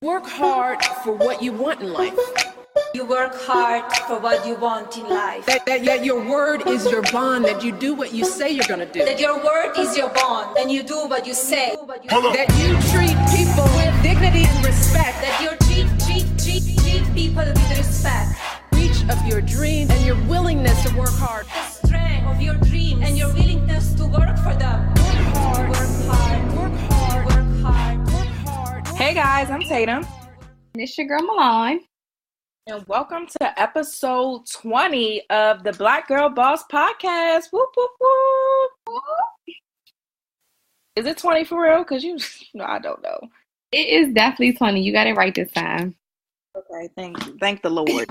Work hard for what you want in life. You work hard for what you want in life. That your word is your bond, that you do what you say you're going to do. That your word is your bond, and you do what you say. That you treat people with dignity and respect. That you treat people with respect. Reach of your dreams and your willingness to work hard. The strength of your dreams and your willingness to work for them. Work hard, work hard, work hard, work hard, work hard. Hey guys, I'm Tatum. And it's your girl Milan. And welcome to episode 20 of the Black Girl Boss Podcast. Whoop, whoop, whoop. Is it 20 for real? Because I don't know. It is definitely 20. You got it right this time. Okay, thank you. Thank the Lord.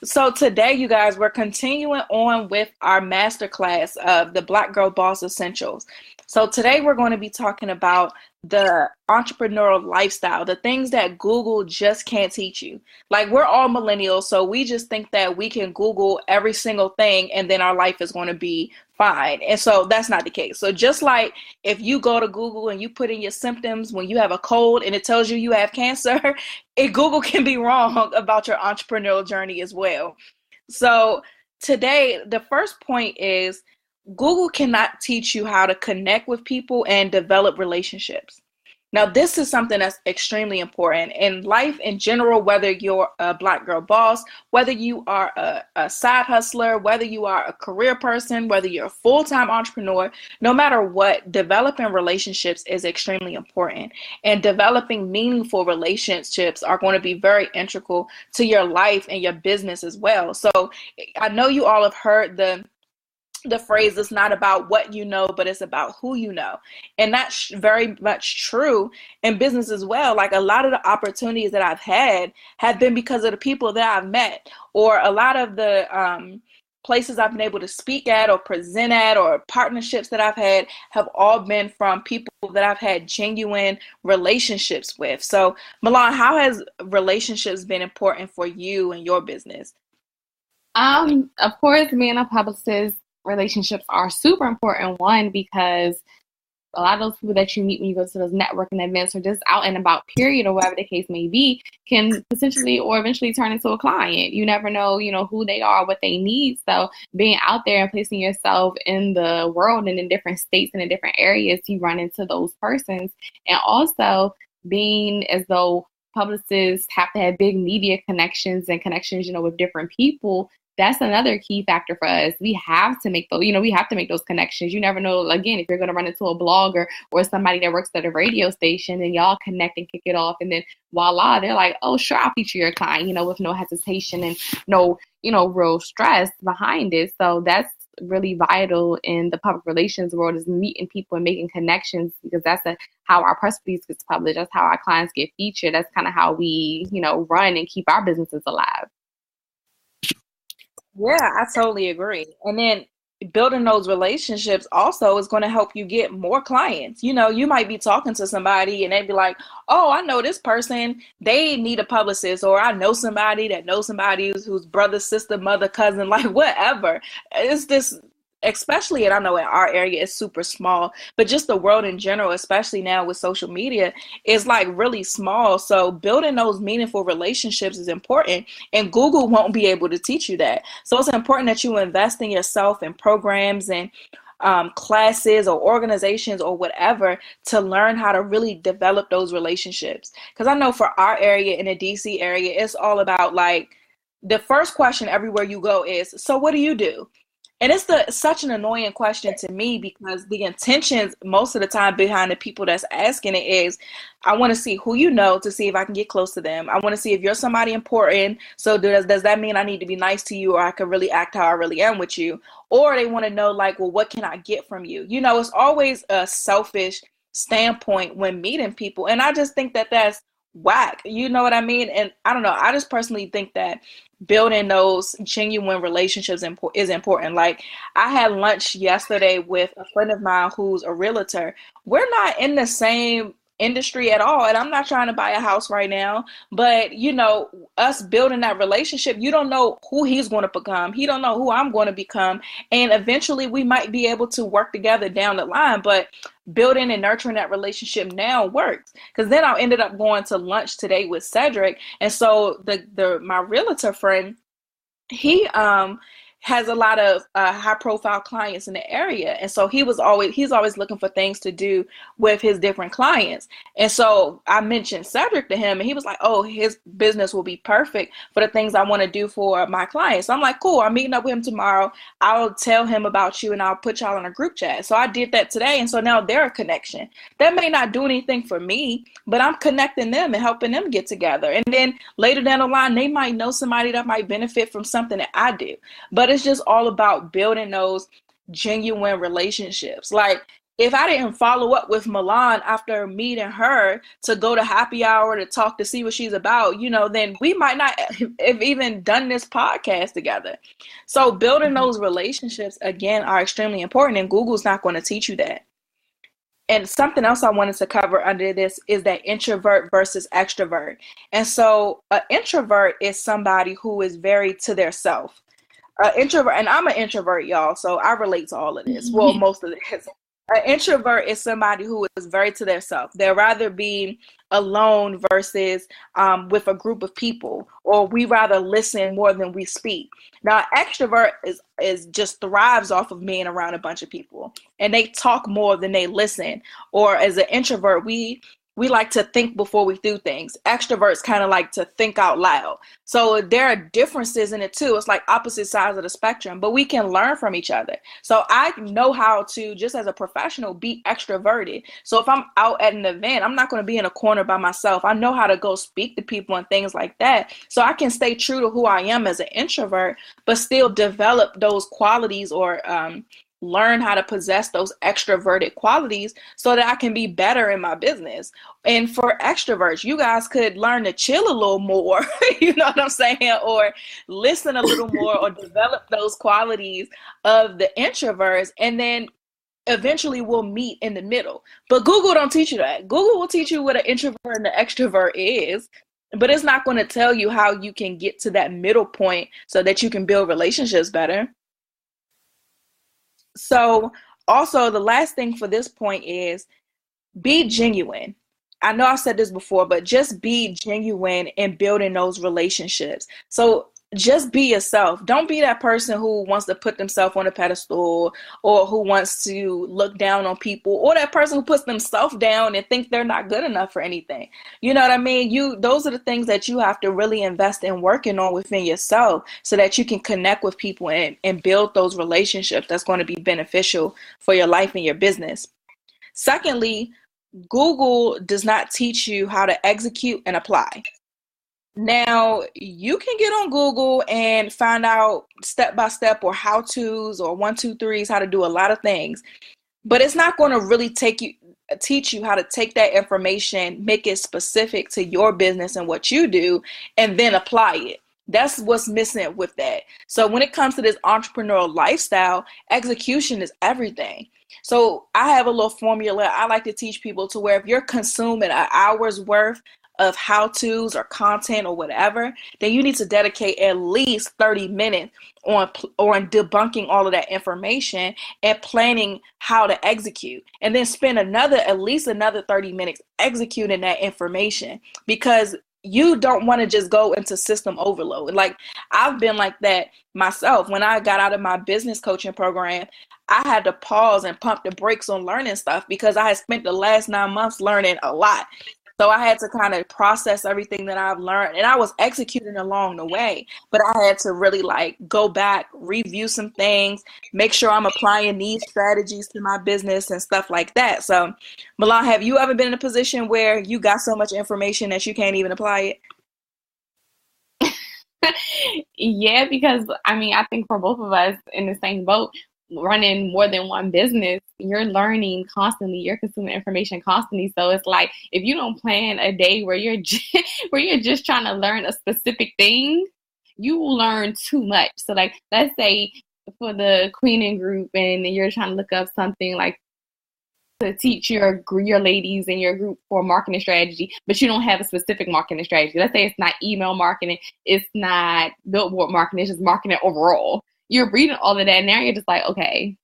So today, you guys, we're continuing on with our masterclass of the Black Girl Boss Essentials. So today we're going to be talking about the entrepreneurial lifestyle, the things that Google just can't teach you. Like, we're all millennials, so we just think that we can Google every single thing and then our life is going to be fine. And so that's not the case. So just like if you go to Google and you put in your symptoms when you have a cold and it tells you you have cancer, Google can be wrong about your entrepreneurial journey as well. So today, the first point is Google cannot teach you how to connect with people and develop relationships. Now, this is something that's extremely important in life in general, whether you're a Black girl boss, whether you are a side hustler, whether you are a career person, whether you're a full-time entrepreneur, no matter what, developing relationships is extremely important. And developing meaningful relationships are going to be very integral to your life and your business as well. So I know you all have heard the phrase, it's not about what you know, but it's about who you know. And that's very much true in business as well. Like, a lot of the opportunities that I've had have been because of the people that I've met, or a lot of the places I've been able to speak at or present at, or partnerships that I've had have all been from people that I've had genuine relationships with. So Milan, how has relationships been important for you and your business? Of course, being a publicist, relationships are super important. One, because a lot of those people that you meet when you go to those networking events or just out and about, period, or whatever the case may be, can potentially or eventually turn into a client. You never know, who they are, what they need. So being out there and placing yourself in the world and in different states and in different areas, you run into those persons. And also being as though publicists have to have big media connections and connections, with different people. That's another key factor for us. We have to make those, we have to make those connections. You never know, again, if you're going to run into a blogger or somebody that works at a radio station and y'all connect and kick it off. And then voila, they're like, oh, sure, I'll feature your client, with no hesitation and no, real stress behind it. So that's really vital in the public relations world, is meeting people and making connections, because that's how our press release gets published. That's how our clients get featured. That's kind of how we, run and keep our businesses alive. Yeah, I totally agree. And then building those relationships also is going to help you get more clients. You might be talking to somebody and they'd be like, oh, I know this person, they need a publicist, or I know somebody that knows somebody who's brother, sister, mother, cousin, like whatever. It's this, especially, and I know in our area it's super small, but just the world in general, especially now with social media, is like really small. So building those meaningful relationships is important, and Google won't be able to teach you that. So it's important that you invest in yourself in programs and classes or organizations or whatever to learn how to really develop those relationships. Because I know for our area, in the DC area, it's all about, like, the first question everywhere you go is, so what do you do? And it's such an annoying question to me, because the intentions most of the time behind the people that's asking it is, I want to see who you know to see if I can get close to them. I want to see if you're somebody important. So does that mean I need to be nice to you, or I can really act how I really am with you? Or they want to know, like, well, what can I get from you? It's always a selfish standpoint when meeting people. And I just think that that's whack. You know what I mean? And I don't know. I just personally think that building those genuine relationships is important. Like, I had lunch yesterday with a friend of mine who's a realtor. We're not in the same industry at all, and I'm not trying to buy a house right now, but you know, us building that relationship, you don't know who he's going to become, he don't know who I'm going to become, and eventually we might be able to work together down the line. But building and nurturing that relationship now works, because then I ended up going to lunch today with Cedric, and so the my realtor friend, he has a lot of high profile clients in the area. And so he's always looking for things to do with his different clients. And so I mentioned Cedric to him, and he was like, oh, his business will be perfect for the things I want to do for my clients. So I'm like, cool, I'm meeting up with him tomorrow. I'll tell him about you and I'll put y'all in a group chat. So I did that today. And so now they're a connection. That may not do anything for me, but I'm connecting them and helping them get together. And then later down the line, they might know somebody that might benefit from something that I do. But it's just all about building those genuine relationships. Like, if I didn't follow up with Milan after meeting her to go to happy hour to talk to see what she's about, you know, then we might not have even done this podcast together. So building those relationships, again, are extremely important, and Google's not going to teach you that. And something else I wanted to cover under this is that introvert versus extrovert. And so an introvert is somebody who is very to their self. Introvert, and I'm an introvert, y'all, so I relate to all of this. Well, most of this. An introvert is somebody who is very to their self. They'd rather be alone versus with a group of people, or we rather listen more than we speak. Now, extrovert is just thrives off of being around a bunch of people, and they talk more than they listen. Or as an introvert, we like to think before we do things. Extroverts kind of like to think out loud. So there are differences in it too. It's like opposite sides of the spectrum, but we can learn from each other. So I know how to, just as a professional, be extroverted. So if I'm out at an event, I'm not going to be in a corner by myself. I know how to go speak to people and things like that. So I can stay true to who I am as an introvert, but still develop those qualities, or learn how to possess those extroverted qualities so that I can be better in my business. And for extroverts, you guys could learn to chill a little more, you know what I'm saying? Or listen a little more, or develop those qualities of the introverts, and then eventually we'll meet in the middle. But Google don't teach you that. Google will teach you what an introvert and an extrovert is, but it's not going to tell you how you can get to that middle point so that you can build relationships better. So also, the last thing for this point is be genuine. I know I've said this before, but just be genuine in building those relationships. So just be yourself. Don't be that person who wants to put themselves on a pedestal, or who wants to look down on people, or that person who puts themselves down and think they're not good enough for anything. You know what I mean? Those are the things that you have to really invest in working on within yourself, so that you can connect with people and build those relationships that's going to be beneficial for your life and your business. Secondly, Google does not teach you how to execute and apply. Now, you can get on Google and find out step by step, or how to's, or 1, 2, 3s, how to do a lot of things, but it's not going to really teach you how to take that information, make it specific to your business and what you do, and then apply it. That's what's missing with that. So when it comes to this entrepreneurial lifestyle, execution is everything. So I have a little formula I like to teach people, to where if you're consuming an hour's worth of how-tos or content or whatever, then you need to dedicate at least 30 minutes on debunking all of that information and planning how to execute, and then spend at least another 30 minutes executing that information, because you don't want to just go into system overload. Like, I've been like that myself. When I got out of my business coaching program, I had to pause and pump the brakes on learning stuff, because I had spent the last 9 months learning a lot. So I had to kind of process everything that I've learned, and I was executing along the way, but I had to really go back, review some things, make sure I'm applying these strategies to my business and stuff like that. So Milan, have you ever been in a position where you got so much information that you can't even apply it? Yeah, because I think for both of us in the same boat, running more than one business, you're learning constantly, you're consuming information constantly. So it's like, if you don't plan a day where you're just trying to learn a specific thing, you will learn too much. So like, let's say for the cleaning group, and you're trying to look up something like to teach your ladies in your group for marketing strategy, but you don't have a specific marketing strategy. Let's say it's not email marketing, it's not billboard marketing, it's just marketing overall. You're reading all of that, and now you're just like, okay,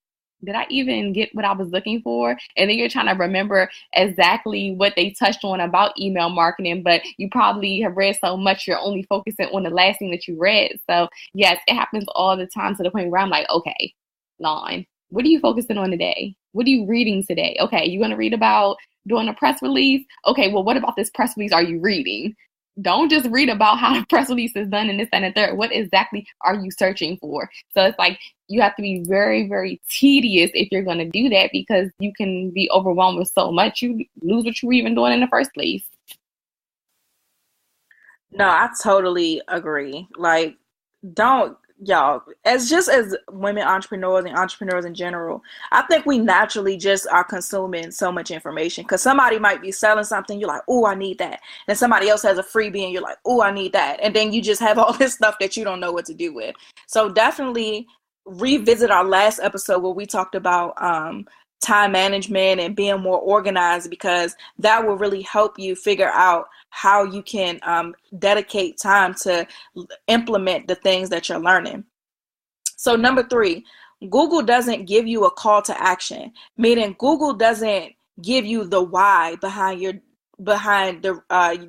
did I even get what I was looking for? And then you're trying to remember exactly what they touched on about email marketing, but you probably have read so much, you're only focusing on the last thing that you read. So yes, it happens all the time, to the point where I'm like, okay, Lon, what are you focusing on today? What are you reading today? Okay, you're going to read about doing a press release? Okay, well, what about this press release are you reading? Don't just read about how the press release is done and this and the third. What exactly are you searching for? So it's like you have to be very, very tedious if you're going to do that, because you can be overwhelmed with so much. You lose what you were even doing in the first place. No, I totally agree. Like, y'all, as women entrepreneurs and entrepreneurs in general, I think we naturally just are consuming so much information, because somebody might be selling something, you're like, oh, I need that. And somebody else has a freebie and you're like, oh, I need that. And then you just have all this stuff that you don't know what to do with. So definitely revisit our last episode where we talked about time management and being more organized, because that will really help you figure out how you can dedicate time to implement the things that you're learning. So number 3, Google doesn't give you a call to action, meaning Google doesn't give you the why behind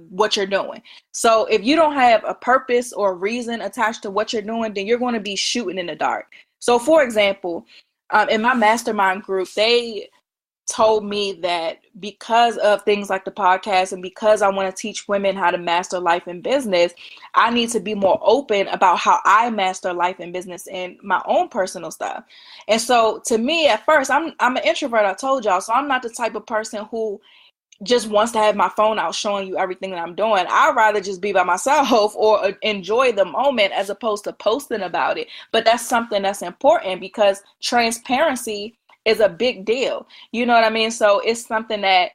what you're doing. So if you don't have a purpose or a reason attached to what you're doing, then you're going to be shooting in the dark. So for example, in my mastermind group, they told me that because of things like the podcast and because I want to teach women how to master life and business, I need to be more open about how I master life and business and my own personal stuff. And so to me, at first, I'm an introvert, I told y'all, so I'm not the type of person who just wants to have my phone out showing you everything that I'm doing. I'd rather just be by myself or enjoy the moment as opposed to posting about it. But that's something that's important, because transparency is a big deal. You know what I mean? So it's something that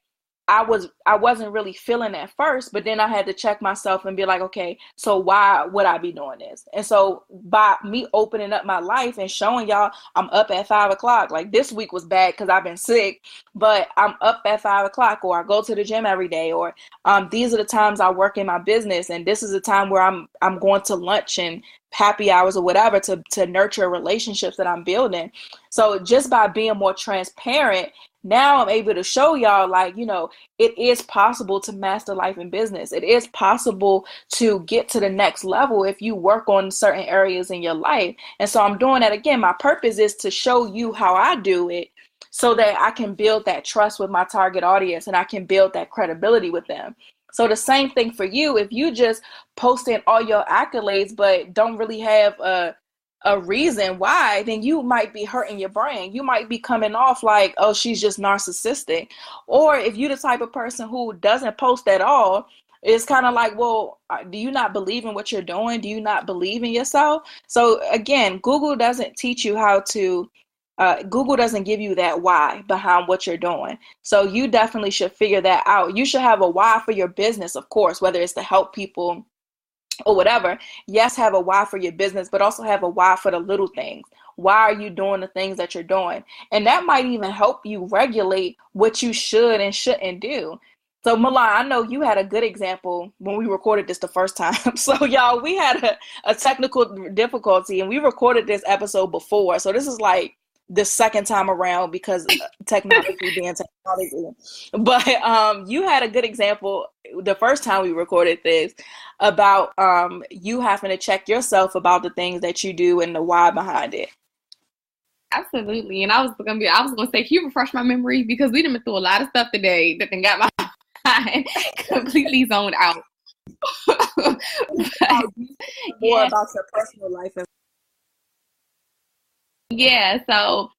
I wasn't really feeling at first, but then I had to check myself and be like, okay, so why would I be doing this? And so by me opening up my life and showing y'all I'm up at 5 o'clock, like this week was bad because I've been sick, but I'm up at 5 o'clock, or I go to the gym every day, or these are the times I work in my business, and this is the time where I'm going to lunch and happy hours or whatever to nurture relationships that I'm building. So just by being more transparent, now I'm able to show y'all, like, you know, it is possible to master life and business. It is possible to get to the next level if you work on certain areas in your life. And so I'm doing that again. My purpose is to show you how I do it so that I can build that trust with my target audience and I can build that credibility with them. So the same thing for you. If you just posting all your accolades but don't really have a reason why, then you might be hurting your brain. You might be coming off like, oh, she's just narcissistic. Or if you're the type of person who doesn't post at all, it's kind of like, well, do you not believe in what you're doing? Do you not believe in yourself? So again, Google doesn't teach you how to, Google doesn't give you that why behind what you're doing. So you definitely should figure that out. You should have a why for your business, of course, whether it's to help people or whatever. Yes, have a why for your business, but also have a why for the little things. Why are you doing the things that you're doing? And that might even help you regulate what you should and shouldn't do. So Milan, I know you had a good example when we recorded this the first time. So y'all, we had a technical difficulty and we recorded this episode before. So this is like the second time around because technology being technology. But you had a good example the first time we recorded this about you having to check yourself about the things that you do and the why behind it. Absolutely. And I was gonna say, can you refresh my memory? Because we done been through a lot of stuff today that then got my mind completely zoned out. But, more about your personal life and yeah, so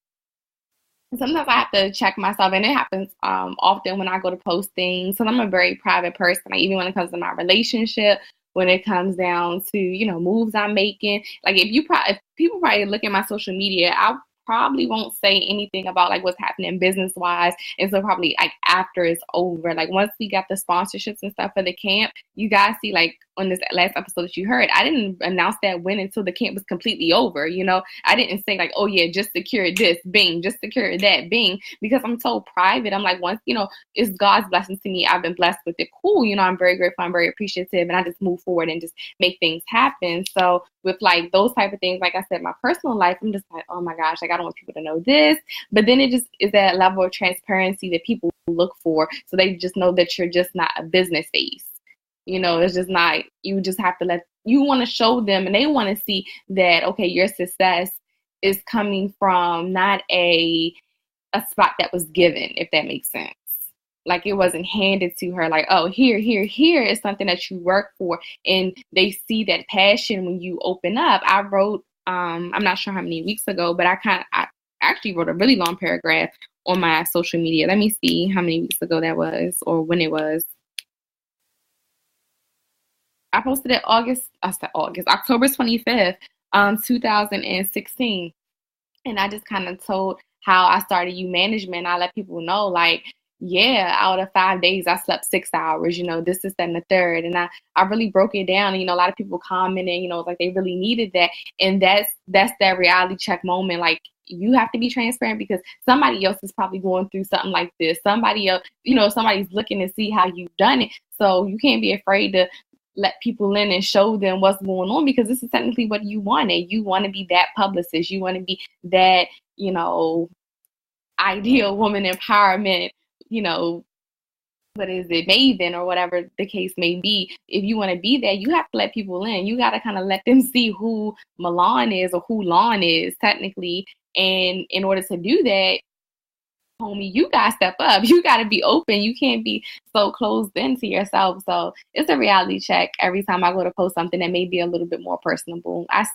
sometimes I have to check myself, and it happens often when I go to post things. So I'm a very private person, like even when it comes to my relationship, when it comes down to, you know, moves I'm making. Like if people probably look at my social media, I probably won't say anything about like what's happening business wise. And so probably like after it's over, like once we got the sponsorships and stuff for the camp, you guys see like on this last episode that you heard, I didn't announce that win until the camp was completely over. You know, I didn't say like, oh yeah, just secure this, bing, just secure that, bing, because I'm so private. I'm like, once, you know, it's God's blessings to me. I've been blessed with it. Cool. You know, I'm very grateful. I'm very appreciative. And I just move forward and just make things happen. So with like those type of things, like I said, my personal life, I'm just like, oh my gosh, like I don't want people to know this. But then it just is that level of transparency that people look for. So they just know that you're just not a business face. You know, it's just not, you just have to you want to show them, and they want to see that, okay, your success is coming from not a spot that was given, if that makes sense. Like it wasn't handed to her like, oh, here is something that you work for. And they see that passion when you open up. I wrote, I'm not sure how many weeks ago, but I actually wrote a really long paragraph on my social media. Let me see how many weeks ago that was, or when it was. I posted it October 25th, 2016. And I just kind of told how I started U Management. I let people know, like, yeah, out of 5 days, I slept 6 hours, you know, this, that, and the third. And I really broke it down. And, you know, a lot of people commented, you know, like they really needed that. And that's that reality check moment. Like, you have to be transparent because somebody else is probably going through something like this. Somebody else, you know, somebody's looking to see how you've done it. So you can't be afraid to let people in and show them what's going on, because this is technically what you wanted. You want to be that publicist. You want to be that, you know, ideal woman empowerment, you know, what is it, maven, or whatever the case may be. If you want to be that, you have to let people in. You got to kind of let them see who Milan is, or who Lon is technically. And in order to do that, homie, you got to step up. You got to be open. You can't be so closed into yourself. So it's a reality check every time I go to post something that may be a little bit more personable. I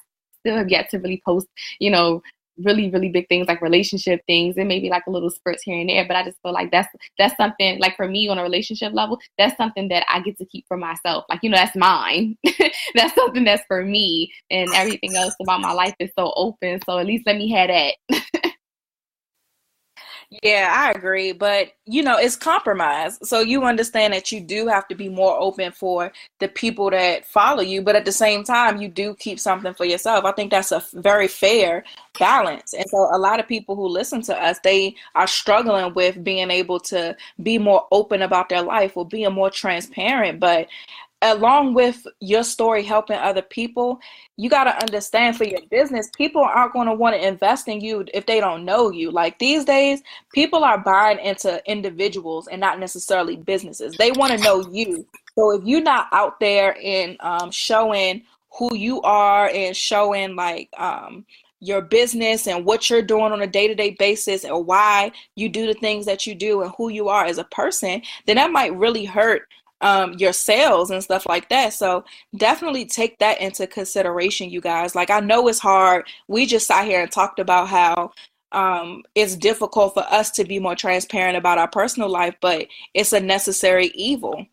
still have yet to really post, you know, really, really big things like relationship things. It may be like a little spurts here and there, but I just feel like that's something, like for me on a relationship level, that's something that I get to keep for myself. Like, you know, that's mine. That's something that's for me, and everything else about my life is so open. So at least let me have that. Yeah, I agree. But, you know, it's compromise. So you understand that you do have to be more open for the people that follow you. But at the same time, you do keep something for yourself. I think that's a very fair balance. And so a lot of people who listen to us, they are struggling with being able to be more open about their life or being more transparent. But along with your story helping other people, you got to understand, for your business, people aren't going to want to invest in you if they don't know you. Like these days, people are buying into individuals and not necessarily businesses. They want to know you. So if you're not out there and showing who you are and showing like your business and what you're doing on a day-to-day basis and why you do the things that you do and who you are as a person, then that might really hurt your sales and stuff like that. So definitely take that into consideration, you guys. Like, I know it's hard. We just sat here and talked about how it's difficult for us to be more transparent about our personal life, but it's a necessary evil.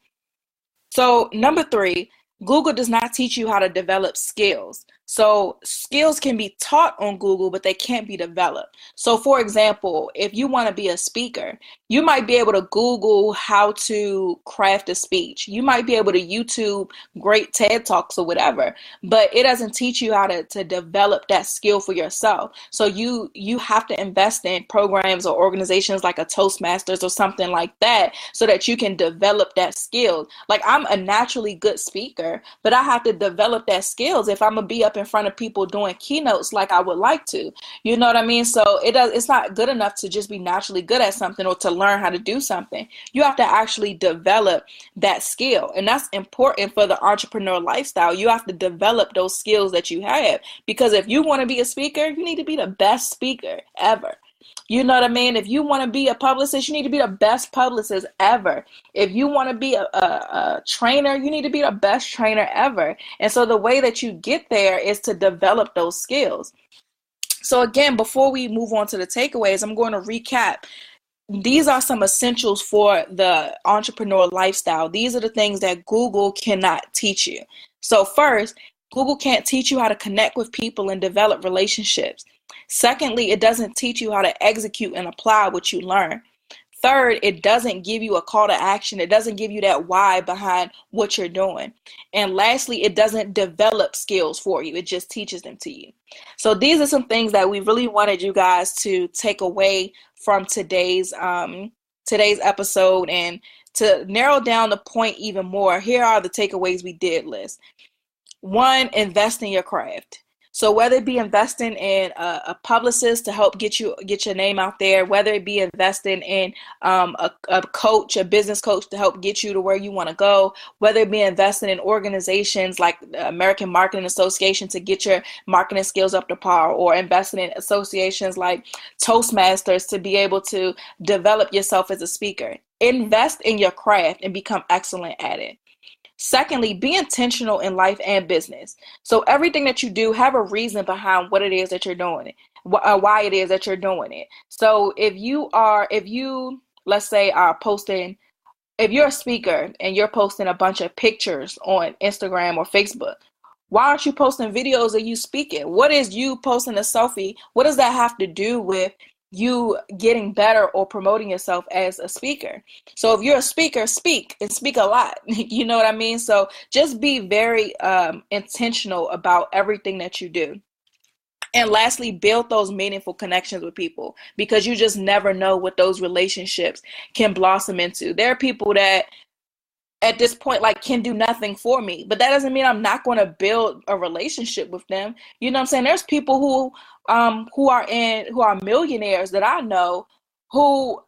So number 3, Google does not teach you how to develop skills. So skills can be taught on Google, but they can't be developed. So for example, if you want to be a speaker, you might be able to Google how to craft a speech. You might be able to YouTube great TED Talks or whatever, but it doesn't teach you how to develop that skill for yourself. So you have to invest in programs or organizations like a Toastmasters or something like that so that you can develop that skill. Like, I'm a naturally good speaker, but I have to develop that skills if I'm gonna be up in front of people doing keynotes like I would like to. You know what I mean? So it's not good enough to just be naturally good at something or to learn how to do something. You have to actually develop that skill. And that's important for the entrepreneur lifestyle. You have to develop those skills that you have, because if you want to be a speaker, you need to be the best speaker ever. You know what I mean? If you want to be a publicist, you need to be the best publicist ever. If you want to be a trainer, you need to be the best trainer ever. And so the way that you get there is to develop those skills. So again, before we move on to the takeaways, I'm going to recap. These are some essentials for the entrepreneur lifestyle. These are the things that Google cannot teach you. So first, Google can't teach you how to connect with people and develop relationships. Secondly, it doesn't teach you how to execute and apply what you learn. Third, it doesn't give you a call to action. It doesn't give you that why behind what you're doing. And lastly, it doesn't develop skills for you. It just teaches them to you. So these are some things that we really wanted you guys to take away from today's episode. And to narrow down the point even more, here are the takeaways we did list. 1, invest in your craft. So whether it be investing in a publicist to help get your name out there, whether it be investing in a coach, a business coach to help get you to where you want to go, whether it be investing in organizations like the American Marketing Association to get your marketing skills up to par, or investing in associations like Toastmasters to be able to develop yourself as a speaker. Invest in your craft and become excellent at it. Secondly, be intentional in life and business. So everything that you do, have a reason behind what it is that you're doing it, why it is that you're doing it. So if you, let's say, if you're a speaker and you're posting a bunch of pictures on Instagram or Facebook, why aren't you posting videos of you speaking? What is you posting a selfie? What does that have to do with you getting better or promoting yourself as a speaker? So if you're a speaker, speak and speak a lot. You know what I mean? So just be very intentional about everything that you do. And lastly, build those meaningful connections with people, because you just never know what those relationships can blossom into. There are people that at this point can do nothing for me, but that doesn't mean I'm not going to build a relationship with them. You know what I'm saying? There's people who are millionaires that I know who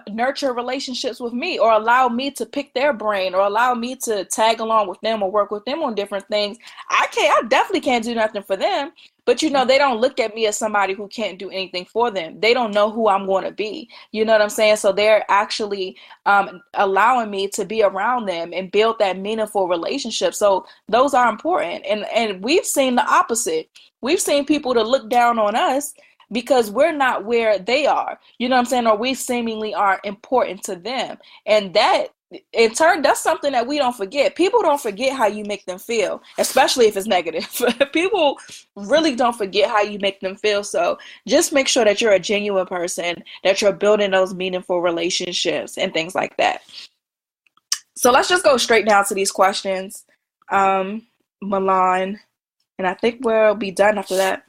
nurture relationships with me, or allow me to pick their brain, or allow me to tag along with them or work with them on different things. I definitely can't do nothing for them, but they don't look at me as somebody who can't do anything for them. They don't know who I'm going to be. You know what I'm saying? So they're actually allowing me to be around them and build that meaningful relationship. So those are important. And we've seen the opposite. We've seen people to look down on us because we're not where they are, you know what I'm saying? Or we seemingly are important to them. And that, in turn, that's something that we don't forget. People don't forget how you make them feel, especially if it's negative. People really don't forget how you make them feel. So just make sure that you're a genuine person, that you're building those meaningful relationships and things like that. So let's just go straight down to these questions, Milan, and I think we'll be done after that.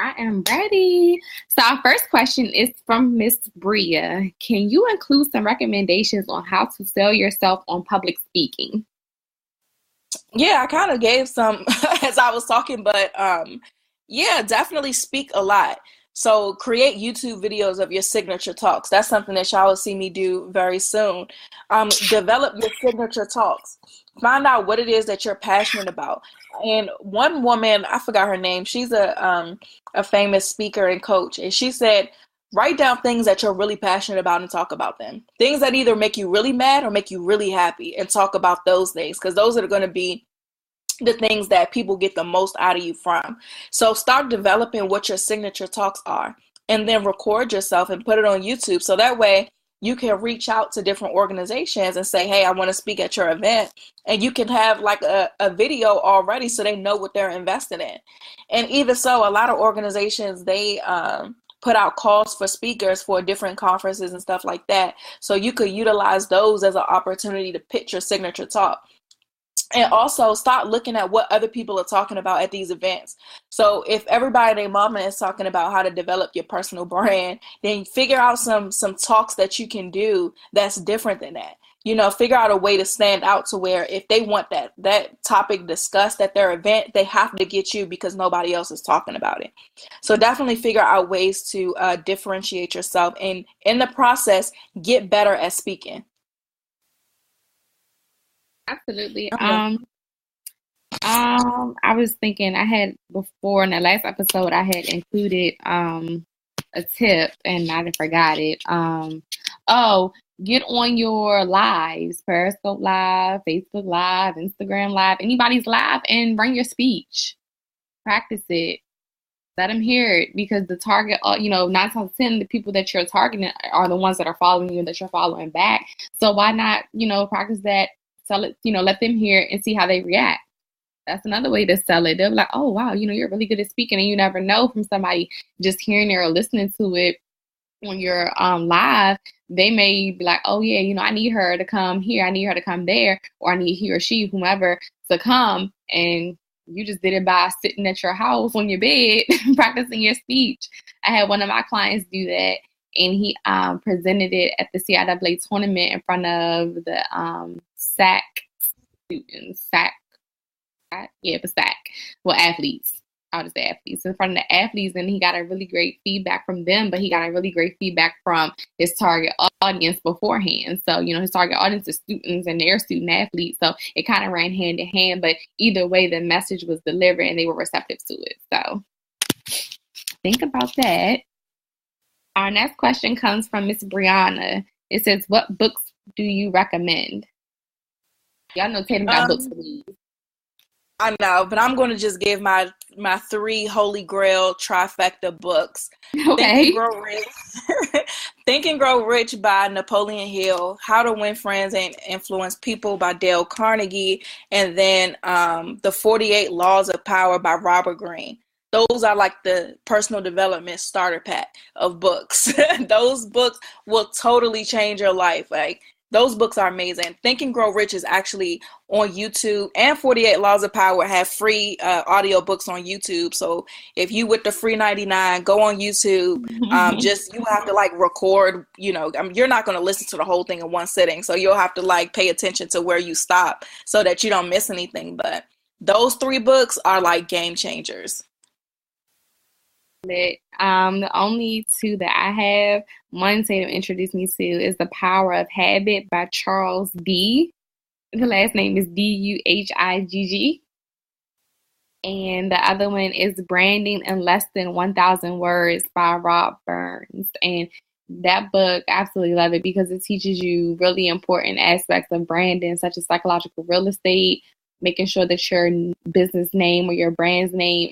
I am ready. So our first question is from Miss Bria. Can you include some recommendations on how to sell yourself on public speaking? Yeah, I kind of gave some as I was talking, but yeah, definitely speak a lot. So create YouTube videos of your signature talks. That's something that y'all will see me do very soon. Develop your signature talks. Find out what it is that you're passionate about. And one woman, I forgot her name, she's a famous speaker and coach, and she said, write down things that you're really passionate about and talk about them. Things that either make you really mad or make you really happy, and talk about those things, because those are going to be the things that people get the most out of you from. So start developing what your signature talks are, and then record yourself and put it on YouTube. So that way you can reach out to different organizations and say, hey, I want to speak at your event. And you can have like a video already so they know what they're investing in. And even so, a lot of organizations, they put out calls for speakers for different conferences and stuff like that. So you could utilize those as an opportunity to pitch your signature talk. And also start looking at what other people are talking about at these events. So if everybody and their mama is talking about how to develop your personal brand, then figure out some talks that you can do that's different than that. You know, figure out a way to stand out to where if they want that topic discussed at their event, they have to get you because nobody else is talking about it. So definitely figure out ways to differentiate yourself, and in the process, get better at speaking. Absolutely. I was thinking, I had before in the last episode, I had included a tip and I forgot it. Get on your lives, Periscope Live, Facebook Live, Instagram Live, anybody's live, and bring your speech. Practice it. Let them hear it, because the target, 9 times out of 10, the people that you're targeting are the ones that are following you and that you're following back. So why not, practice that? Sell it, let them hear it and see how they react. That's another way to sell it. They'll be like, oh, wow, you're really good at speaking, and you never know from somebody just hearing it or listening to it on your live they may be like, oh yeah, I need her to come here, I need her to come there, or I need he or she, whomever, to come, and you just did it by sitting at your house on your bed practicing your speech. I had one of my clients do that, and he presented it at the CIAA tournament in front of the SAC students, athletes. I'll just say athletes, in front of the athletes, and he got a really great feedback from them, but he got a really great feedback from his target audience beforehand. So, his target audience is students and their student athletes. So it kind of ran hand in hand, but either way, the message was delivered and they were receptive to it. So think about that. Our next question comes from Miss Brianna. It says, what books do you recommend? Y'all know Tatum got books to read. I know, but I'm going to just give my 3 holy grail trifecta books. Okay. Think and Grow Rich by Napoleon Hill, How to Win Friends and Influence People by Dale Carnegie, and then The 48 Laws of Power by Robert Greene. Those are like the personal development starter pack of books. Those books will totally change your life. Like, those books are amazing. Think and Grow Rich is actually on YouTube, and 48 Laws of Power have free audio books on YouTube. So if you with the free 99, go on YouTube. You have to like record, you're not going to listen to the whole thing in one sitting. So you'll have to like pay attention to where you stop so that you don't miss anything. But those 3 books are like game changers. The only 2 that I have, one Tatum introduced me to, is The Power of Habit by Charles D. The last name is Duhigg. And the other one is Branding in Less Than 1,000 Words by Rob Burns. And that book, I absolutely love it because it teaches you really important aspects of branding, such as psychological real estate, making sure that your business name or your brand's name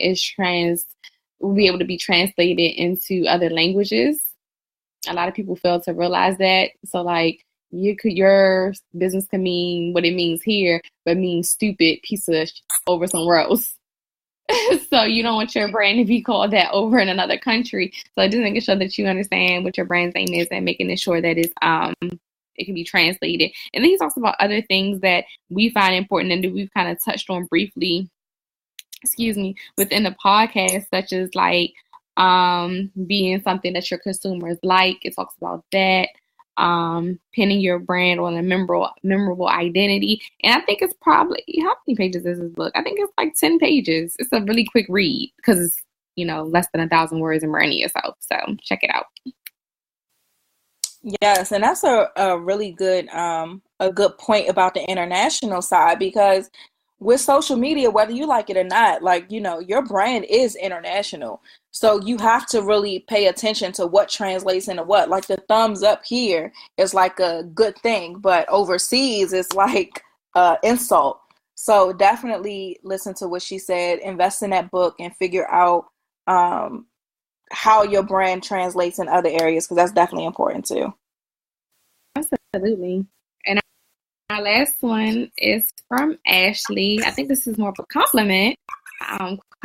will be able to be translated into other languages. A lot of people fail to realize that. So like your business can mean what it means here, but means stupid piece of over somewhere else. So you don't want your brand to be called that over in another country. So just making sure that you understand what your brand's name is and making sure that it can be translated. And then he talks about other things that we find important and that we've kind of touched on briefly, within the podcast, such as like being something that your consumers like. It talks about that. Pinning your brand on a memorable identity. And I think it's probably, how many pages is this book? I think it's like 10 pages. It's a really quick read because it's, less than 1,000 words and branding yourself. So check it out. Yes, and that's a really good a good point about the international side, because with social media, whether you like it or not, like, your brand is international. So you have to really pay attention to what translates into what. Like the thumbs up here is like a good thing, but overseas it's like insult. So definitely listen to what she said, invest in that book and figure out how your brand translates in other areas, because that's definitely important too. Absolutely. And our last one is from Ashley. I think this is more of a compliment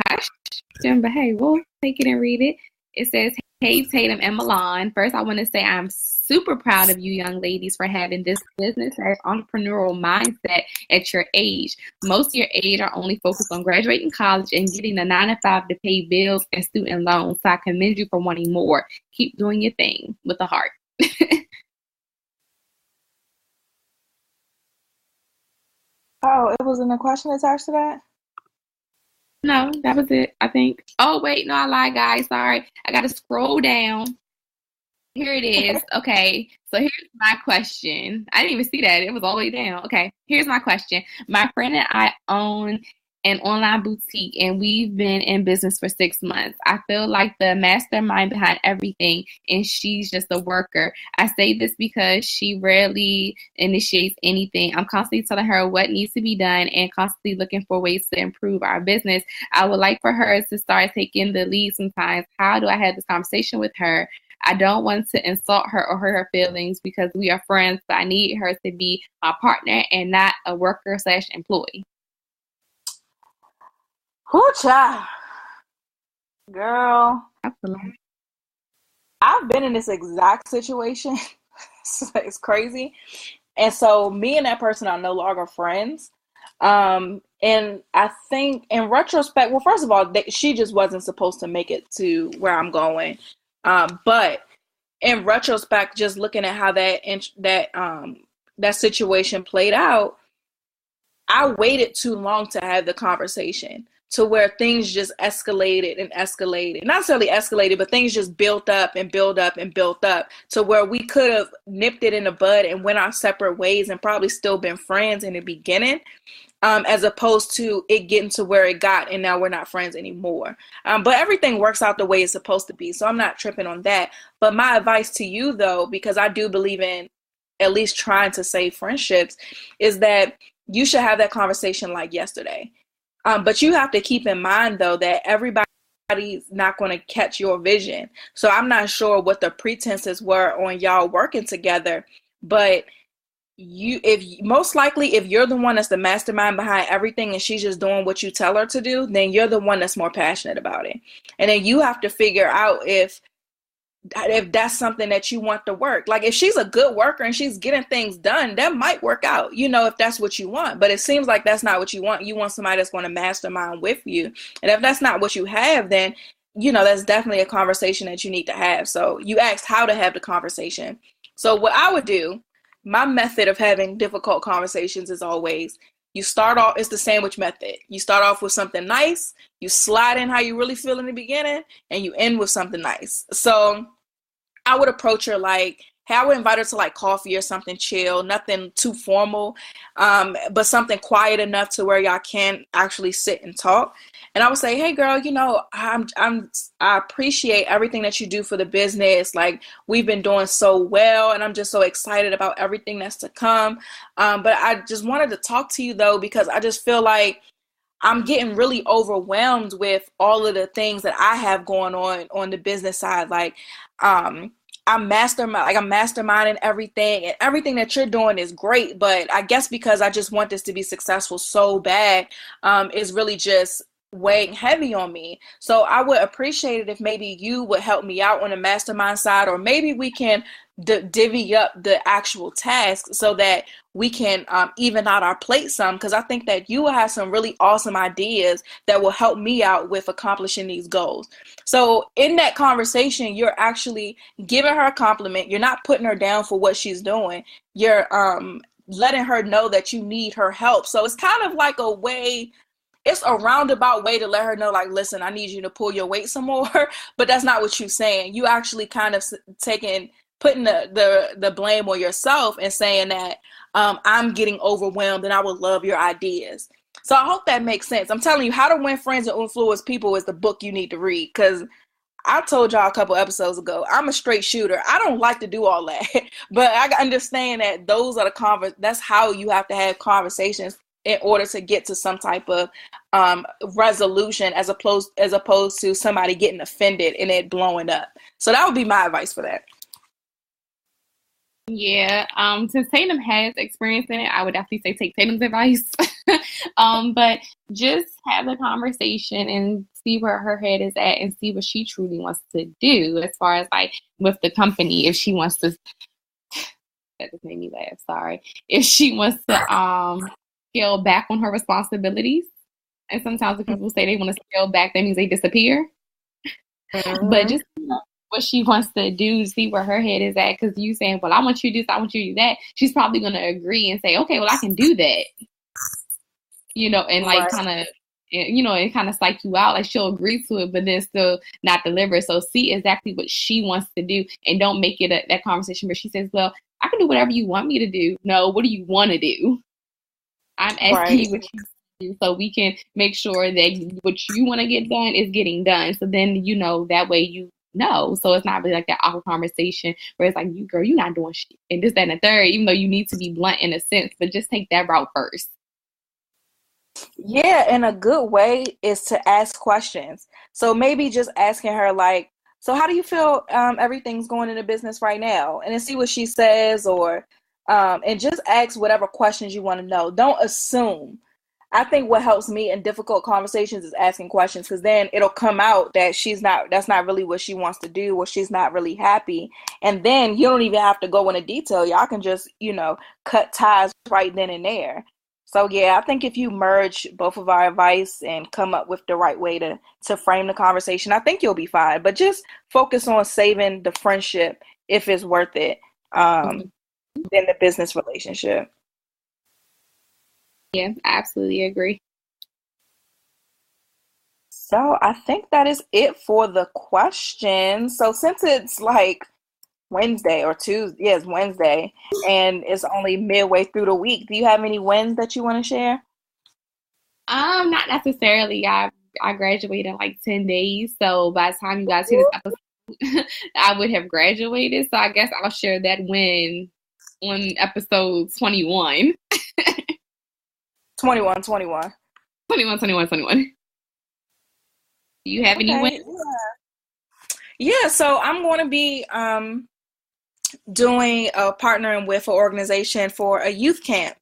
question, but hey, we'll take it and read it. It says, hey, Tatum and Milan. First, I want to say I'm super proud of you young ladies for having this business as entrepreneurial mindset at your age. Most of your age are only focused on graduating college and getting a 9-to-5 to pay bills and student loans. So I commend you for wanting more. Keep doing your thing with a heart. Oh, it wasn't a question attached to that? No, that was it, I think. Oh, wait, no, I lied, guys. Sorry. I got to scroll down. Here it is. Okay, so here's my question. I didn't even see that. It was all the way down. Okay, here's my question. My friend and I own an online boutique, and we've been in business for 6 months. I feel like the mastermind behind everything, and she's just a worker. I say this because she rarely initiates anything. I'm constantly telling her what needs to be done and constantly looking for ways to improve our business. I would like for her to start taking the lead sometimes. How do I have this conversation with her? I don't want to insult her or hurt her feelings because we are friends, but I need her to be my partner and not a worker/employee. Hoocha, girl. Absolutely. I've been in this exact situation It's crazy. And so me and that person are no longer friends. And I think in retrospect, well, first of all, she just wasn't supposed to make it to where I'm going. But in retrospect, just looking at how that situation played out, I waited too long to have the conversation, to where things just escalated and escalated. Not necessarily escalated, but things just built up and built up and built up to where we could have nipped it in the bud and went our separate ways and probably still been friends in the beginning, as opposed to it getting to where it got and now we're not friends anymore. But everything works out the way it's supposed to be, so I'm not tripping on that. But my advice to you, though, because I do believe in at least trying to save friendships, is that you should have that conversation like yesterday. But you have to keep in mind, though, that everybody's not going to catch your vision. So I'm not sure what the pretenses were on y'all working together, but most likely if you're the one that's the mastermind behind everything and she's just doing what you tell her to do, then you're the one that's more passionate about it. And then you have to figure out if that's something that you want to work. Like if she's a good worker and she's getting things done, that might work out, if that's what you want. But it seems like that's not what you want. You want somebody that's going to mastermind with you. And if that's not what you have, then, that's definitely a conversation that you need to have. So you asked how to have the conversation. So what I would do, my method of having difficult conversations is always, you start off, it's the sandwich method. You start off with something nice, you slide in how you really feel in the beginning, and you end with something nice. So I would approach her like, hey, I would invite her to like coffee or something chill, nothing too formal, but something quiet enough to where y'all can actually sit and talk. And I would say, hey girl, I appreciate everything that you do for the business. Like we've been doing so well and I'm just so excited about everything that's to come. But I just wanted to talk to you though, because I just feel like I'm getting really overwhelmed with all of the things that I have going on the business side. Like, I'm masterminding everything, and everything that you're doing is great. But I guess because I just want this to be successful so bad, is really just weighing heavy on me. So I would appreciate it if maybe you would help me out on the mastermind side, or maybe we can divvy up the actual tasks so that we can even out our plate some, because I think that you will have some really awesome ideas that will help me out with accomplishing these goals. So in that conversation, you're actually giving her a compliment. You're not putting her down for what she's doing. You're letting her know that you need her help. So it's kind of like it's a roundabout way to let her know, like, listen, I need you to pull your weight some more, but that's not what you're saying. You actually kind of putting the blame on yourself and saying that I'm getting overwhelmed and I would love your ideas. So I hope that makes sense. I'm telling you, How to Win Friends and Influence People is the book you need to read, because I told y'all a couple episodes ago, I'm a straight shooter. I don't like to do all that, but I understand that those are that's how you have to have conversations in order to get to some type of resolution, as opposed to somebody getting offended and it blowing up. So that would be my advice for that. Yeah, since Tatum has experience in it, I would definitely say take Tatum's advice. But just have the conversation and see where her head is at and see what she truly wants to do as far as like with the company. If she wants to, that just made me laugh, sorry. If she wants to scale back on her responsibilities, and sometimes when people say they want to scale back, that means they disappear. Mm-hmm. But just what she wants to do, see where her head is at, because you saying, well, I want you to do this, I want you to do that, she's probably going to agree and say, okay, well, I can do that, and like kind of, and kind of psych you out, like she'll agree to it, but then still not deliver. So see exactly what she wants to do, and don't make it that conversation where she says, well, I can do whatever you want me to do. No, what do you want to do? I'm asking you what you do, so we can make sure that what you want to get done is getting done. So then, that way so it's not really like that awkward conversation where it's like, you girl, you're not doing shit and this, that, and the third, even though you need to be blunt in a sense, but just take that route first. Yeah, and a good way is to ask questions. So maybe just asking her like, so how do you feel everything's going in the business right now? And then see what she says, or and just ask whatever questions you want to know. Don't assume. I think what helps me in difficult conversations is asking questions, because then it'll come out that that's not really what she wants to do, or she's not really happy. And then you don't even have to go into detail. Y'all can just, cut ties right then and there. So yeah, I think if you merge both of our advice and come up with the right way to frame the conversation, I think you'll be fine. But just focus on saving the friendship if it's worth it, than the business relationship. Yeah, I absolutely agree. So I think that is it for the questions. So since it's like Wednesday or Tuesday, it's Wednesday, and it's only midway through the week, do you have any wins that you want to share? Not necessarily. I graduated in like 10 days. So by the time you guys hear this episode, I would have graduated. So I guess I'll share that win on episode 21. 21. 21. Do you have any wins? Yeah, so I'm going to be partnering with an organization for a youth camp.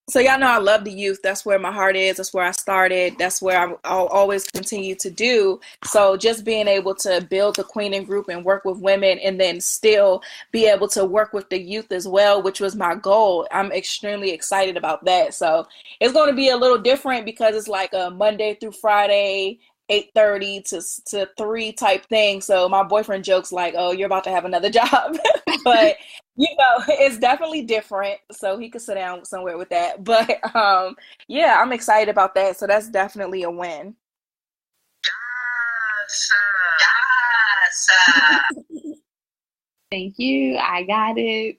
So y'all know I love the youth. That's where my heart is. That's where I started. That's where I'll always continue to do. So just being able to build the Queening Group and work with women, and then still be able to work with the youth as well, which was my goal. I'm extremely excited about that. So it's going to be a little different because it's like a Monday through Friday, 8:30 to 3 type thing. So my boyfriend jokes like, "Oh, you're about to have another job," but it's definitely different. So he could sit down somewhere with that. But yeah, I'm excited about that. So that's definitely a win. Thank you. I got it.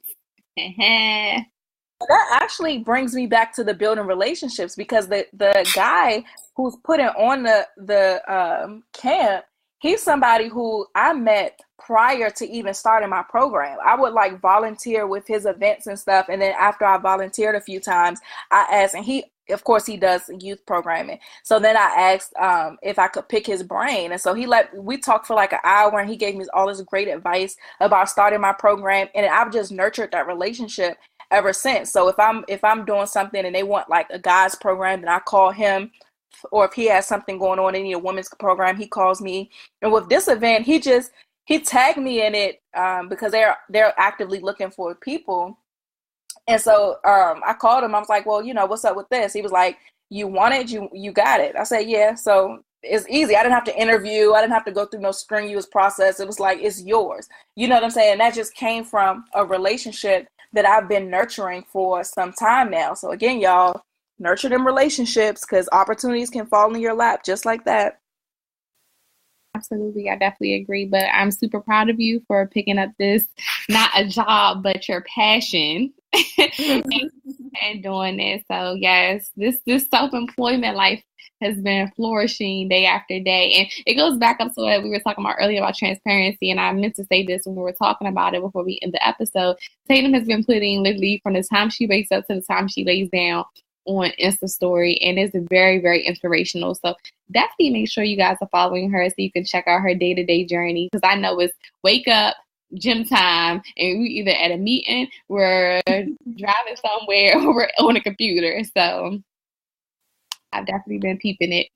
That actually brings me back to the building relationships, because the guy who's putting on the camp, he's somebody who I met prior to even starting my program. I would like volunteer with his events and stuff, and then after I volunteered a few times, I asked, and he does youth programming. So then I asked if I could pick his brain, and so we talked for like an hour, and he gave me all this great advice about starting my program, and I've just nurtured that relationship ever since. So if I'm doing something and they want like a guy's program, then I call him, or if he has something going on, they need a women's program, he calls me. And with this event, he tagged me in it because they're actively looking for people. And so I called him. I was like, well, what's up with this? He was like, you want it? You got it. I said, yeah. So it's easy. I didn't have to interview. I didn't have to go through no strenuous process. It was like, it's yours. You know what I'm saying? And that just came from a relationship that I've been nurturing for some time now. So again, y'all, nurture them relationships, because opportunities can fall in your lap just like that. Absolutely. I definitely agree. But I'm super proud of you for picking up this, not a job, but your passion and doing this. So yes, this self-employment life has been flourishing day after day. And it goes back up to what we were talking about earlier about transparency. And I meant to say this when we were talking about it before we end the episode. Tatum has been putting literally from the time she wakes up to the time she lays down on Insta story, and it's very, very inspirational. So definitely make sure you guys are following her so you can check out her day-to-day journey, because I know it's wake up, gym time, and we either at a meeting, we're driving somewhere, or we're on a computer. So I've definitely been peeping it.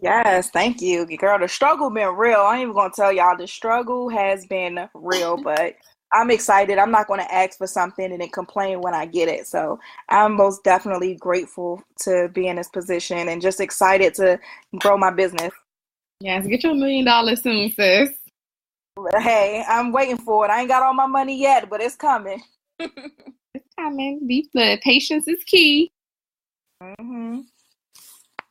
Yes, thank you, girl. The struggle been real. I ain't even gonna tell y'all, the struggle has been real, but I'm excited. I'm not going to ask for something and then complain when I get it. So I'm most definitely grateful to be in this position and just excited to grow my business. Yes, get your $1 million soon, sis. But hey, I'm waiting for it. I ain't got all my money yet, but it's coming. It's coming. Be good. Patience is key. Mm-hmm.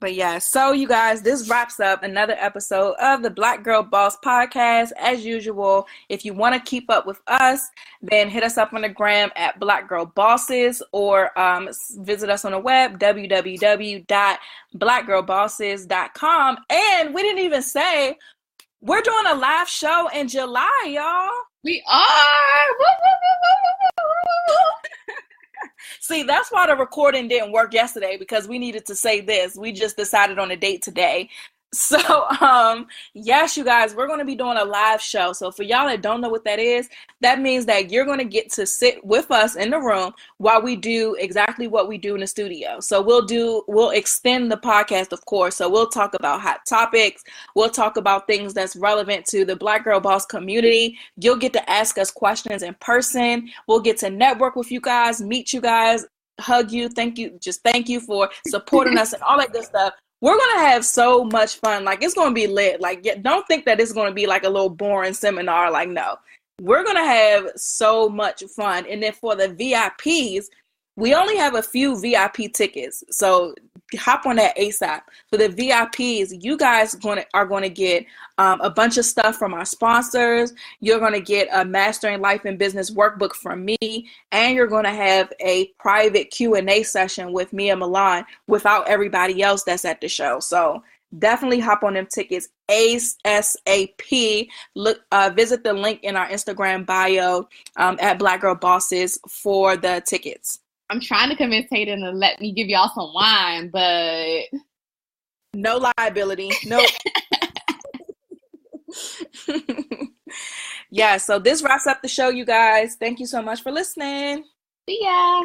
But yeah, so you guys, this wraps up another episode of the Black Girl Boss Podcast. As usual, if you want to keep up with us, then hit us up on the gram at Black Girl Bosses, or visit us on the web, www.blackgirlbosses.com. And we didn't even say, we're doing a live show in July, y'all. We are. See, that's why the recording didn't work yesterday, because we needed to say this. We just decided on a date today. So, yes, you guys, we're going to be doing a live show. So for y'all that don't know what that is, that means that you're going to get to sit with us in the room while we do exactly what we do in the studio. So we'll extend the podcast, of course. So we'll talk about hot topics. We'll talk about things that's relevant to the Black Girl Boss community. You'll get to ask us questions in person. We'll get to network with you guys, meet you guys, hug you. Thank you for supporting us and all that good stuff. We're going to have so much fun. Like, it's going to be lit. Like, don't think that it's going to be like a little boring seminar. Like, no. We're going to have so much fun. And then for the VIPs, we only have a few VIP tickets. So hop on that ASAP. For the VIPs, you guys are going to get a bunch of stuff from our sponsors. You're going to get a Mastering Life and Business workbook from me. And you're going to have a private Q&A session with me and Milan without everybody else that's at the show. So definitely hop on them tickets ASAP. Look, visit the link in our Instagram bio at Black Girl Bosses for the tickets. I'm trying to convince Hayden to let me give y'all some wine, but no liability. No. Yeah, so this wraps up the show, you guys. Thank you so much for listening. See ya.